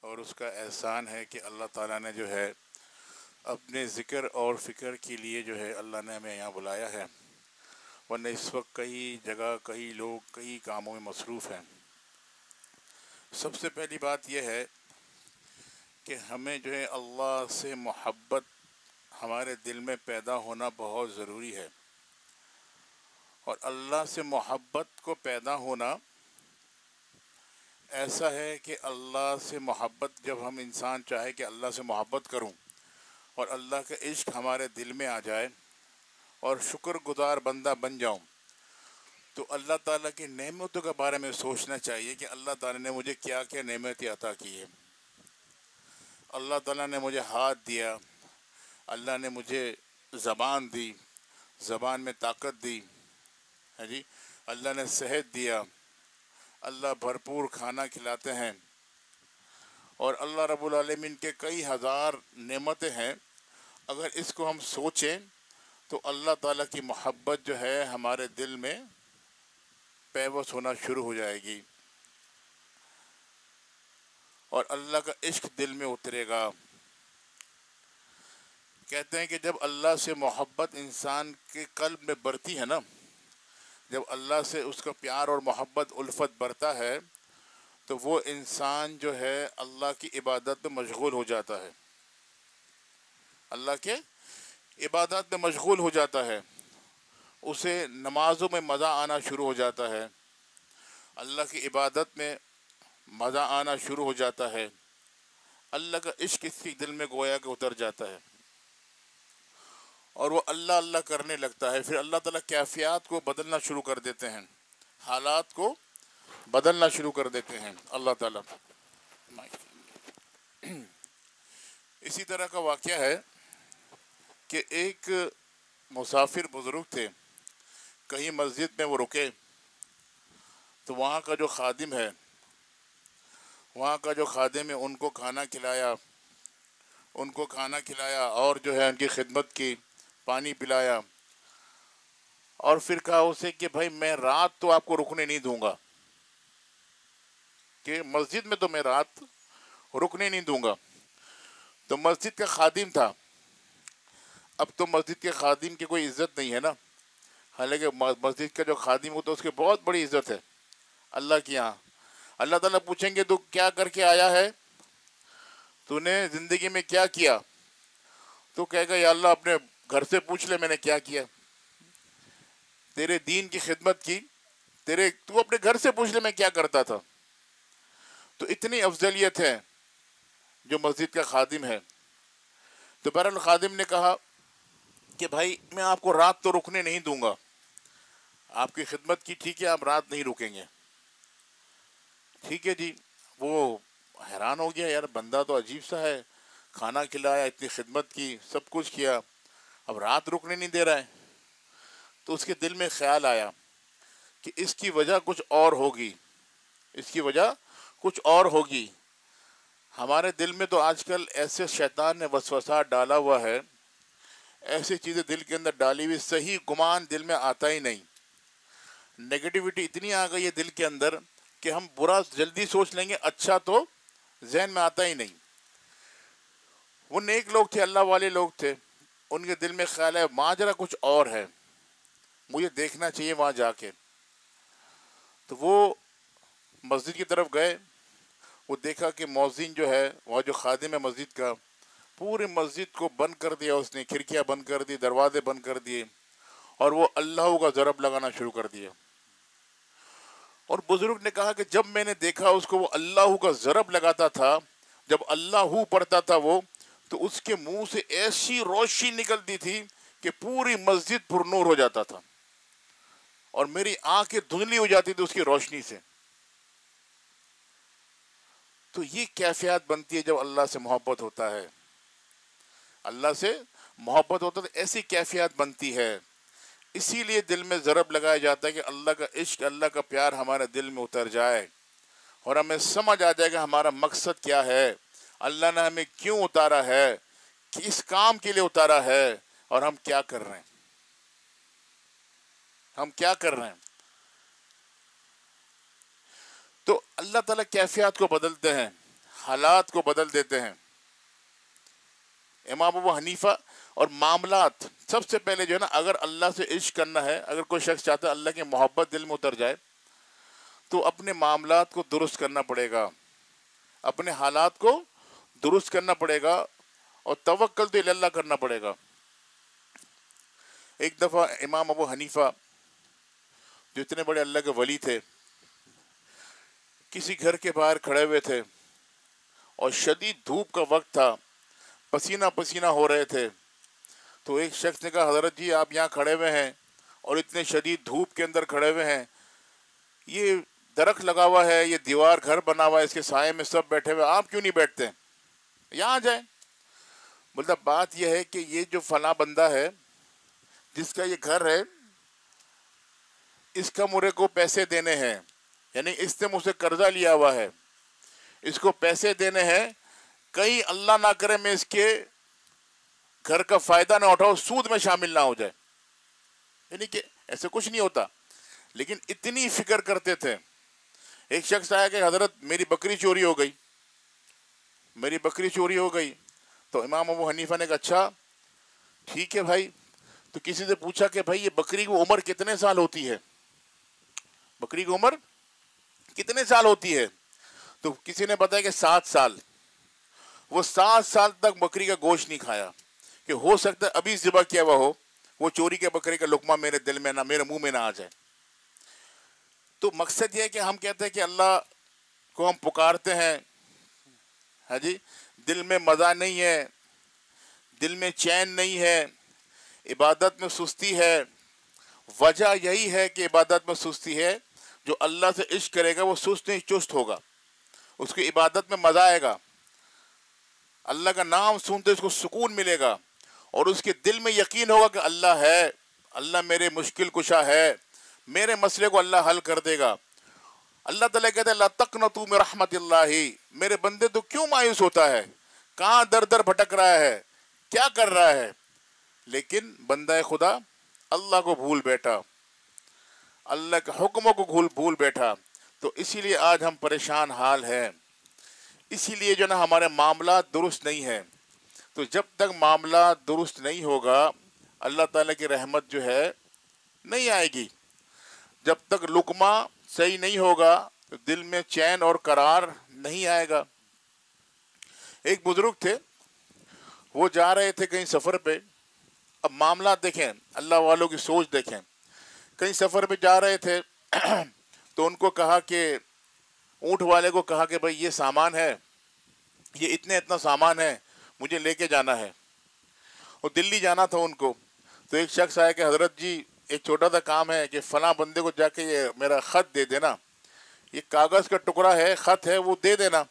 اور اس کا احسان ہے کہ اللہ تعالیٰ نے جو ہے اپنے ذکر اور فکر کے لیے جو ہے اللہ نے ہمیں یہاں بلایا ہے، ورنہ اس وقت کئی جگہ کئی لوگ کئی کاموں میں مصروف ہیں۔ سب سے پہلی بات یہ ہے کہ ہمیں جو ہے اللہ سے محبت ہمارے دل میں پیدا ہونا بہت ضروری ہے، اور اللہ سے محبت کو پیدا ہونا ایسا ہے کہ اللہ سے محبت جب ہم انسان چاہے کہ اللہ سے محبت کروں اور اللہ کا عشق ہمارے دل میں آ جائے اور شکر گزار بندہ بن جاؤں، تو اللہ تعالیٰ کی نعمتوں کے بارے میں سوچنا چاہیے کہ اللہ تعالیٰ نے مجھے کیا کیا نعمتیں عطا کی ہے۔ اللہ تعالیٰ نے مجھے ہاتھ دیا، اللہ نے مجھے زبان دی، زبان میں طاقت دی ہے جی، اللہ نے صحت دیا، اللہ بھرپور کھانا کھلاتے ہیں، اور اللہ رب العالمین کے کئی ہزار نعمتیں ہیں۔ اگر اس کو ہم سوچیں تو اللہ تعالیٰ کی محبت جو ہے ہمارے دل میں پیوست ہونا شروع ہو جائے گی، اور اللہ کا عشق دل میں اترے گا۔ کہتے ہیں کہ جب اللہ سے محبت انسان کے قلب میں بڑھتی ہے نا، جب اللہ سے اس کا پیار اور محبت الفت بڑھتا ہے، تو وہ انسان جو ہے اللہ کی عبادت میں مشغول ہو جاتا ہے، اللہ کے عبادت میں مشغول ہو جاتا ہے، اسے نمازوں میں مزہ آنا شروع ہو جاتا ہے، اللہ کی عبادت میں مزہ آنا شروع ہو جاتا ہے، اللہ کا عشق اس کے دل میں گویا کہ اتر جاتا ہے، اور وہ اللہ اللہ کرنے لگتا ہے۔ پھر اللہ تعالیٰ کیفیات کو بدلنا شروع کر دیتے ہیں، حالات کو بدلنا شروع کر دیتے ہیں اللہ تعالیٰ۔ اسی طرح کا واقعہ ہے کہ ایک مسافر بزرگ تھے، کہیں مسجد میں وہ رکے، تو وہاں کا جو خادم ہے ان کو کھانا کھلایا اور جو ہے ان کی خدمت کی، پانی پلایا، اور پھر کہا اسے کہ بھائی میں رات تو آپ کو رکنے نہیں دوں گا، کہ مسجد میں تو میں رات رکنے نہیں دوں گا۔ تو مسجد کا خادم تھا، اب تو مسجد کے خادم کی کوئی عزت نہیں ہے نا، حالانکہ مسجد کا جو خادم ہوتا ہے اس کی بہت بڑی عزت ہے اللہ کی یہاں۔ اللہ تعالیٰ پوچھیں گے تو کیا کر کے آیا ہے، تو نے زندگی میں کیا کیا، تو کہے گا یا اللہ اپنے گھر سے پوچھ لے میں نے کیا کیا، تیرے دین کی خدمت کی، تو اپنے گھر سے پوچھ لے میں کیا کرتا تھا۔ تو اتنی افضلیت ہے جو مسجد کا خادم ہے۔ تو بہرحال خادم نے کہا کہ بھائی میں آپ کو رات تو رکنے نہیں دوں گا، آپ کی خدمت کی ٹھیک ہے، آپ رات نہیں رکیں گے، ٹھیک ہے جی۔ وہ حیران ہو گیا، یار بندہ تو عجیب سا ہے، کھانا کھلایا، اتنی خدمت کی، سب کچھ کیا، اب رات رکنے نہیں دے رہا ہے۔ تو اس کے دل میں خیال آیا کہ اس کی وجہ کچھ اور ہوگی، ہمارے دل میں تو آج کل ایسے شیطان نے وسوسات ڈالا ہوا ہے، ایسی چیزیں دل کے اندر ڈالی ہوئی، صحیح گمان دل میں آتا ہی نہیں، نیگیٹیوٹی اتنی آ گئی ہے دل کے اندر کہ ہم برا جلدی سوچ لیں گے، اچھا تو ذہن میں آتا ہی نہیں۔ وہ نیک لوگ تھے، اللہ والے لوگ تھے، ان کے دل میں خیال ہے ماجرا کچھ اور ہے، مجھے دیکھنا چاہیے وہاں جا کے۔ تو وہ مسجد کی طرف گئے، وہ دیکھا کہ مؤذن جو ہے، وہ جو خادم ہے مسجد کا، پوری مسجد کو بند کر دیا اس نے، کھڑکیاں بند کر دی، دروازے بند کر دیے، اور وہ اللہ کا ضرب لگانا شروع کر دیا۔ اور بزرگ نے کہا کہ جب میں نے دیکھا اس کو وہ اللہ کا ضرب لگاتا تھا، جب اللہ پڑھتا تھا وہ، تو اس کے منہ سے ایسی روشنی نکلتی تھی کہ پوری مسجد پر نور ہو جاتا تھا، اور میری آنکھیں دھندلی ہو جاتی تھی اس کی روشنی سے۔ تو یہ کیفیت بنتی ہے جب اللہ سے محبت ہوتا ہے، اللہ سے محبت ہوتا ہے تو ایسی کیفیت بنتی ہے۔ اسی لیے دل میں ضرب لگایا جاتا ہے کہ اللہ کا عشق، اللہ کا پیار ہمارے دل میں اتر جائے، اور ہمیں سمجھ آ جائے کہ ہمارا مقصد کیا ہے، اللہ نے ہمیں کیوں اتارا ہے، کس کام کے لیے اتارا ہے، اور ہم کیا کر رہے ہیں، تو اللہ تعالیٰ کیفیات کو بدلتے ہیں، حالات کو بدل دیتے ہیں. امام ابو حنیفہ اور معاملات سب سے پہلے جو ہے نا، اگر اللہ سے عشق کرنا ہے، اگر کوئی شخص چاہتا ہے اللہ کی محبت دل میں اتر جائے، تو اپنے معاملات کو درست کرنا پڑے گا، اپنے حالات کو درست کرنا پڑے گا، اور توکل تو اللہ کرنا پڑے گا. ایک دفعہ امام ابو حنیفہ جو اتنے بڑے اللہ کے ولی تھے، کسی گھر کے باہر کھڑے ہوئے تھے اور شدید دھوپ کا وقت تھا، پسینہ پسینہ ہو رہے تھے. تو ایک شخص نے کہا حضرت جی آپ یہاں کھڑے ہوئے ہیں اور اتنے شدید دھوپ کے اندر کھڑے ہوئے ہیں، یہ درخت لگا ہوا ہے، یہ دیوار گھر بنا ہوا ہے، اس کے سائے میں سب بیٹھے ہوئے، آپ کیوں نہیں بیٹھتے، یہاں آ جائیں. بولتا بات یہ ہے کہ یہ جو فلاں بندہ ہے جس کا یہ گھر ہے، اس کا مرے کو پیسے دینے ہیں، یعنی اس نے مجھ سے قرضہ لیا ہوا ہے، اس کو پیسے دینے ہیں، کہیں اللہ نہ کرے میں اس کے گھر کا فائدہ نہ اٹھاؤ، سود میں شامل نہ ہو جائے. یعنی کہ ایسے کچھ نہیں ہوتا، لیکن اتنی فکر کرتے تھے. ایک شخص آیا کہ حضرت میری بکری چوری ہو گئی، میری بکری چوری ہو گئی. تو امام ابو حنیفہ نے کہا اچھا ٹھیک ہے بھائی. تو کسی سے پوچھا کہ بھائی یہ بکری کی عمر کتنے سال ہوتی ہے، بکری کی عمر کتنے سال ہوتی ہے؟ تو کسی نے بتایا کہ 7 سال. وہ 7 سال تک بکری کا گوشت نہیں کھایا، کہ ہو سکتا ہے ابھی ذبح کیا ہوا ہو، وہ چوری کے بکرے کا لقمہ میرے دل میں نہ، میرے منہ میں نہ آ جائے. تو مقصد یہ ہے کہ ہم کہتے ہیں کہ اللہ کو ہم پکارتے ہیں، ہاں جی، دل میں مزہ نہیں ہے، دل میں چین نہیں ہے، عبادت میں سستی ہے. وجہ یہی ہے کہ عبادت میں سستی ہے. جو اللہ سے عشق کرے گا وہ سست نہیں چست ہوگا، اس کی عبادت میں مزہ آئے گا، اللہ کا نام سنتے اس کو سکون ملے گا، اور اس کے دل میں یقین ہوگا کہ اللہ ہے، اللہ میرے مشکل کشا ہے، میرے مسئلے کو اللہ حل کر دے گا. اللہ تعالیٰ کہتے ہیں لا تقنطوا من رحمت اللہ، میرے بندے تو کیوں مایوس ہوتا ہے، کہاں در در بھٹک رہا ہے، کیا کر رہا ہے؟ لیکن بندہ خدا اللہ کو بھول بیٹھا، اللہ کے حکموں کو بھول بیٹھا. تو اسی لیے آج ہم پریشان حال ہیں، اسی لیے جو نا ہمارے معاملات درست نہیں ہیں. تو جب تک معاملات درست نہیں ہوگا اللہ تعالیٰ کی رحمت جو ہے نہیں آئے گی. جب تک لقمہ صحیح نہیں ہوگا تو دل میں چین اور قرار نہیں آئے گا. ایک بزرگ تھے، وہ جا رہے تھے کہیں سفر پہ. اب معاملات دیکھیں، اللہ والوں کی سوچ دیکھیں. کہیں سفر پہ جا رہے تھے تو ان کو کہا کہ اونٹ والے کو کہا کہ بھائی یہ سامان ہے، یہ اتنا سامان ہے، مجھے لے کے جانا ہے. اور دلی جانا تھا ان کو. تو ایک شخص آیا کہ حضرت جی ایک چھوٹا سا کام ہے کہ فلاں بندے کو جا کے یہ میرا خط دے دینا، یہ کاغذ کا ٹکڑا ہے، خط ہے، وہ دے دینا.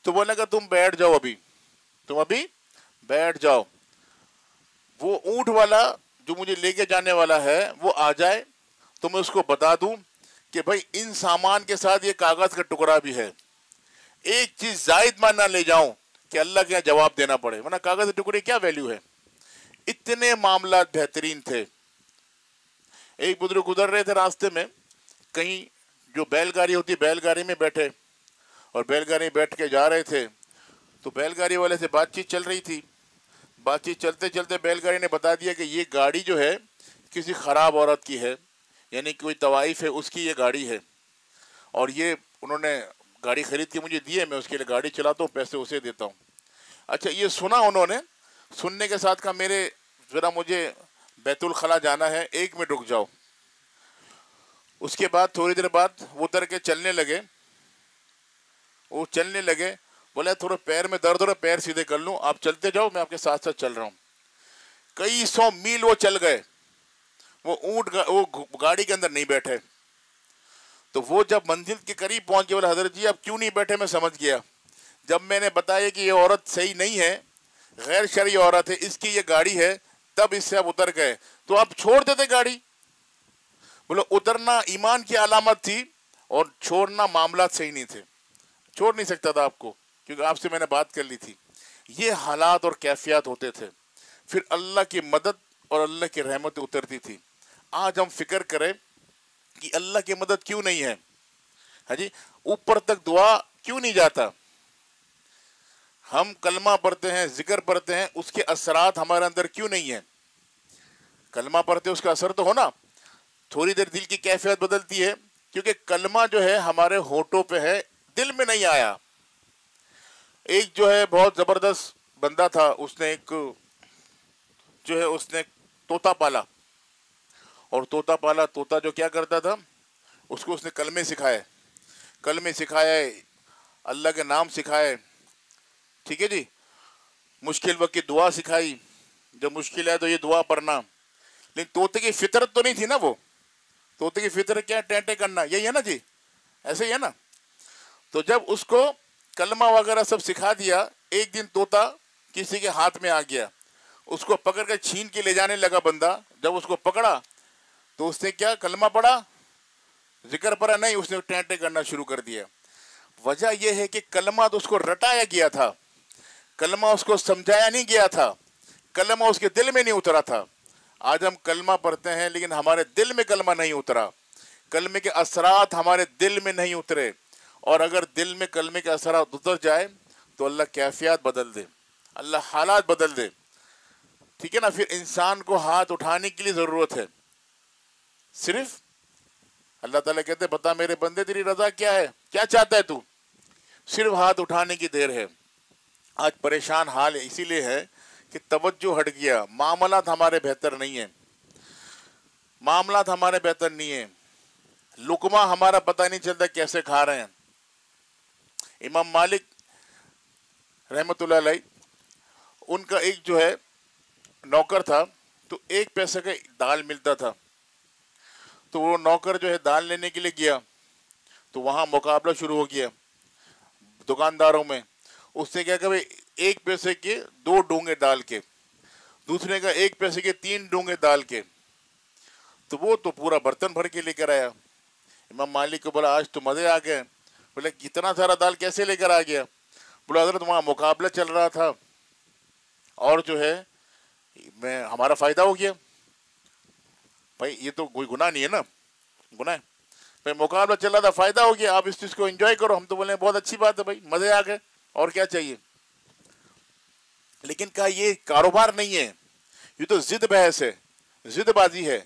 تو بولے کہ تم بیٹھ جاؤ، تم ابھی بیٹھ جاؤ، وہ اونٹ والا جو مجھے لے کے جانے والا ہے وہ آ جائے تو میں اس کو بتا دوں کہ بھائی ان سامان کے ساتھ یہ کاغذ کا ٹکڑا بھی ہے، ایک چیز زائد میں نہ لے جاؤں کہ اللہ کے یہاں جواب دینا پڑے، ورنہ کاغذ کے ٹکڑے کیا ویلیو ہے. اتنے معاملات بہترین تھے. ایک بزرگ گزر رہے تھے راستے میں، کہیں جو بیل گاڑی ہوتی ہے بیل گاڑی میں بیٹھے، اور بیل گاڑی میں بیٹھ کے جا رہے تھے. تو بیل گاڑی والے سے بات چیت چل رہی تھی. بات چیت چلتے چلتے بیل گاڑی نے بتا دیا کہ یہ گاڑی جو ہے کسی خراب عورت کی ہے، یعنی کوئی طوائف ہے اس کی یہ گاڑی ہے، اور یہ انہوں نے گاڑی خرید کے مجھے دی ہے، میں اس کے لیے گاڑی چلاتا ہوں، پیسے اسے دیتا ہوں. اچھا یہ سنا انہوں نے، سننے کے ساتھ کہا میرے ذرا مجھے بیت الخلا جانا ہے، 1 منٹ رک جاؤ. اس کے بعد تھوڑی دیر بعد وہ اتر کے چلنے لگے. وہ چلنے لگے، بولے تھوڑا پیر میں درد ہو رہا، پیر سیدھے کر لوں، آپ چلتے جاؤ میں آپ کے ساتھ ساتھ چل رہا ہوں. کئی 100 میل وہ چل گئے، وہ گاڑی کے اندر نہیں بیٹھے. تو وہ جب منزل کے قریب پہنچ گئے، بولے حضرت جی آپ کیوں نہیں بیٹھے؟ میں سمجھ گیا، جب میں نے بتایا کہ یہ عورت صحیح نہیں ہے، غیر شرعی عورت ہے، اس کی یہ گاڑی ہے، تب اس سے آپ اتر گئے. تو آپ چھوڑ دیتے گاڑی. بولے اترنا ایمان کی علامت تھی اور چھوڑنا معاملات صحیح نہیں تھے. چھوڑ نہیں سکتا تھا آپ کو، کیونکہ آپ سے میں نے بات کر لی تھی. یہ حالات اور کیفیات ہوتے تھے. پھر اللہ کی مدد اور اللہ کی رحمت اترتی تھی. آج ہم فکر کریں کہ اللہ کی مدد کیوں نہیں ہے، ہاں جی، اوپر تک دعا کیوں نہیں جاتا. ہم کلمہ پڑھتے ہیں، ذکر پڑھتے ہیں، اس کے اثرات ہمارے اندر کیوں نہیں ہیں؟ کلمہ پڑھتے اس کا اثر تو ہونا، تھوڑی دیر دل کی کیفیت بدلتی ہے، کیونکہ کلمہ جو ہے ہمارے ہونٹوں پہ ہے، دل میں نہیں آیا۔ ایک جو ہے بہت زبردست بندہ تھا، اس نے ایک جو ہے اس نے طوطا پالا، اور طوطا پالا، طوطا جو کیا کرتا تھا، اس کو اس نے کلمے سکھائے، کلمے سکھائے، اللہ کے نام سکھائے، ٹھیک ہے جی، مشکل وقت کی دعا سکھائی، جب مشکل ہے تو یہ دعا پڑھنا۔ لیکن طوطے کی فطرت تو نہیں تھی نا، وہ طوطے کی فطرت کیا، ٹینٹے کرنا، یہی ہے نا جی، ایسے ہی ہے نا۔ تو جب اس کو کلمہ وغیرہ سب سکھا دیا، ایک دن طوطا کسی کے ہاتھ میں آ گیا، اس کو پکڑ کر چھین کے لے جانے لگا بندہ۔ جب اس کو پکڑا تو اس نے کیا، کلمہ پڑھا، ذکر پڑھا نہیں، اس نے ٹینٹے کرنا شروع کر دیا۔ وجہ یہ ہے کہ کلمہ تو اس کو رٹایا گیا تھا، کلمہ اس کو سمجھایا نہیں گیا تھا، کلمہ اس کے دل میں نہیں اترا تھا۔ آج ہم کلمہ پڑھتے ہیں لیکن ہمارے دل میں کلمہ نہیں اترا، کلمے کے اثرات ہمارے دل میں نہیں اترے، اور اگر دل میں کلمے کے اثرات اتر جائے تو اللہ کیفیات بدل دے، اللہ حالات بدل دے، ٹھیک ہے نا۔ پھر انسان کو ہاتھ اٹھانے کے لیے ضرورت ہے، صرف اللہ تعالیٰ کہتے ہیں بتا میرے بندے تیری رضا کیا ہے، کیا چاہتا ہے تو، صرف ہاتھ اٹھانے کی دیر ہے۔ آج پریشان حال اسی لیے ہے کہ توجہ ہٹ گیا، معاملات ہمارے بہتر نہیں ہیں، معاملات ہمارے بہتر نہیں ہیں، لقمہ ہمارا پتہ نہیں چلتا کیسے کھا رہے ہیں۔ امام مالک رحمۃ اللہ علیہ، ان کا ایک جو ہے نوکر تھا، تو 1 پیسے کا دال ملتا تھا، تو وہ نوکر جو ہے دال لینے کے لیے گیا، تو وہاں مقابلہ شروع ہو گیا دکانداروں میں۔ اس نے کیا کہ 1 پیسے کے 2 ڈونگے دال کے، دوسرے کا 1 پیسے کے 3 ڈونگے دال کے، تو وہ تو پورا برتن بھر کے لے کر آیا۔ امام مالک کو بولا آج تو مزے آ گئے، بولے اتنا سارا دال کیسے لے کر آ گیا؟ بولا حضرت وہاں مقابلہ چل رہا تھا، اور جو ہے ہمارا فائدہ ہو گیا۔ بھائی یہ تو کوئی گناہ نہیں ہے نا، گناہ ہے بھائی، مقابلہ چل رہا تھا، فائدہ ہو گیا، آپ اس چیز کو انجوائے کرو۔ ہم تو بولے بہت اچھی بات ہے بھائی، مزے آ گئے، اور کیا چاہیے۔ لیکن کہا یہ کاروبار نہیں ہے، یہ تو ضد بحث ہے، ضد بازی ہے،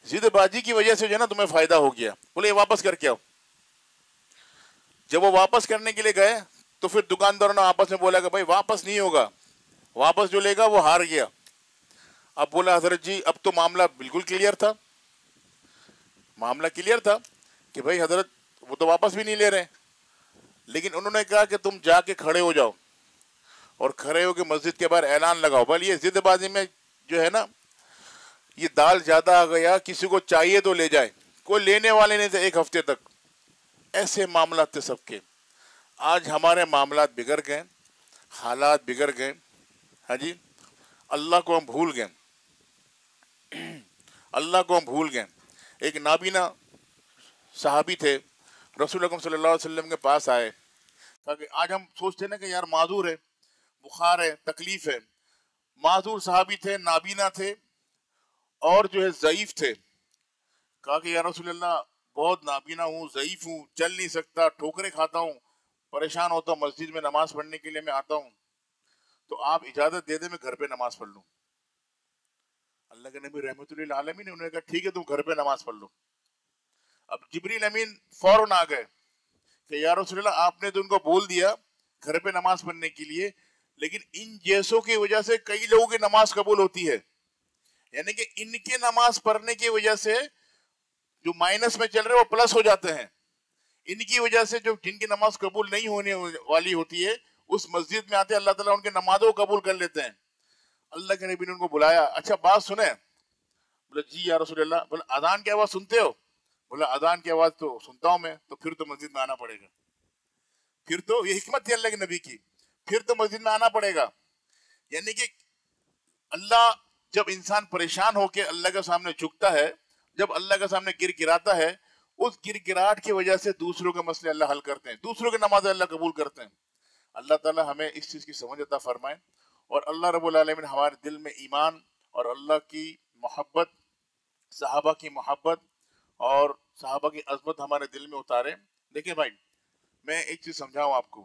ضد بازی کی وجہ سے جو ہے نا تمہیں فائدہ ہو گیا۔ بولے یہ واپس کر کے آؤ۔ جب وہ واپس کرنے کے لیے گئے تو پھر دکانداروں نے آپس میں بولا کہ بھائی واپس نہیں ہوگا، واپس جو لے گا وہ ہار گیا۔ اب بولا حضرت جی اب تو معاملہ بالکل کلیئر تھا، معاملہ کلیئر تھا کہ بھائی حضرت وہ تو واپس بھی نہیں لے رہے، لیکن انہوں نے کہا کہ تم جا کے کھڑے ہو جاؤ، اور کھڑے ہو کے مسجد کے باہر اعلان لگاؤ۔ بھائی یہ ضد بازی میں جو ہے نا، یہ دال زیادہ آ گیا، کسی کو چاہیے تو لے جائے، کوئی لینے والے نہیں تھے 1 ہفتے تک، ایسے معاملات تھے سب کے۔ آج ہمارے معاملات بگڑ گئے، حالات بگڑ گئے، ہاں جی، اللہ کو ہم بھول گئے، اللہ کو ہم بھول گئے۔ ایک نابینا صحابی تھے، رسول اکرم صلی اللہ علیہ وسلم کے پاس آئے، تاکہ آج ہم سوچتے نا کہ یار معذور ہے، بخار ہے، تکلیف ہے، معذور صحابی تھے، نابینا تھے، اور جو ہے ضعیف تھے۔ کہا کہ یا رسول اللہ بہت نابینا ہوں، ضعیف ہوں، چل نہیں سکتا، ٹھوکریں کھاتا ہوں، پریشان ہوتا ہوں، مسجد میں نماز پڑھنے کے لیے میں آتا ہوں، تو آپ اجازت دے دیں میں گھر پہ نماز پڑھ لوں۔ اللہ کے نبی رحمۃ اللہ عالمین نے انہوں نے کہا ٹھیک ہے تم گھر پہ نماز پڑھ لو۔ اب جبریل امین فوراً آ گئے کہ یا رسول اللہ آپ نے تو ان کو بول دیا گھر پہ نماز پڑھنے کے لیے، لیکن ان جیسوں کی وجہ سے کئی لوگوں کی نماز قبول ہوتی ہے، یعنی کہ ان کے نماز پڑھنے کی وجہ سے جو مائنس میں چل رہے وہ پلس ہو جاتے ہیں، ان کی وجہ سے جو جن کی نماز قبول نہیں ہونے والی ہوتی ہے اس مسجد میں آتے اللہ تعالیٰ ان کے نمازوں کو قبول کر لیتے ہیں۔ اللہ کے نبی نے ان کو بلایا، اچھا بات سنیں؟ بولے جی یا رسول اللہ۔ بولے اذان کی آواز سنتے ہو؟ بولا اذان کی آواز تو سنتا ہوں میں، تو پھر تو مسجد میں آنا پڑے گا، پھر تو یہ حکمت تھی اللہ کے نبی کی، پھر تو مسجد میں آنا پڑے گا۔ یعنی کہ اللہ جب انسان پریشان ہو کے اللہ کے سامنے جھکتا ہے، جب اللہ کے سامنے گر گراتا ہے، اس گر گراٹ کی وجہ سے دوسروں کے مسئلے اللہ حل کرتے ہیں، دوسروں کے نماز اللہ قبول کرتے ہیں۔ اللہ تعالی ہمیں اس چیز کی سمجھ عطا فرمائے، اور اللہ رب العالمین ہمارے دل میں ایمان اور اللہ کی محبت، صحابہ کی محبت اور صحابہ کی عظمت ہمارے دل میں اتارے۔ دیکھیں بھائی میں ایک چیز سمجھاؤں آپ کو،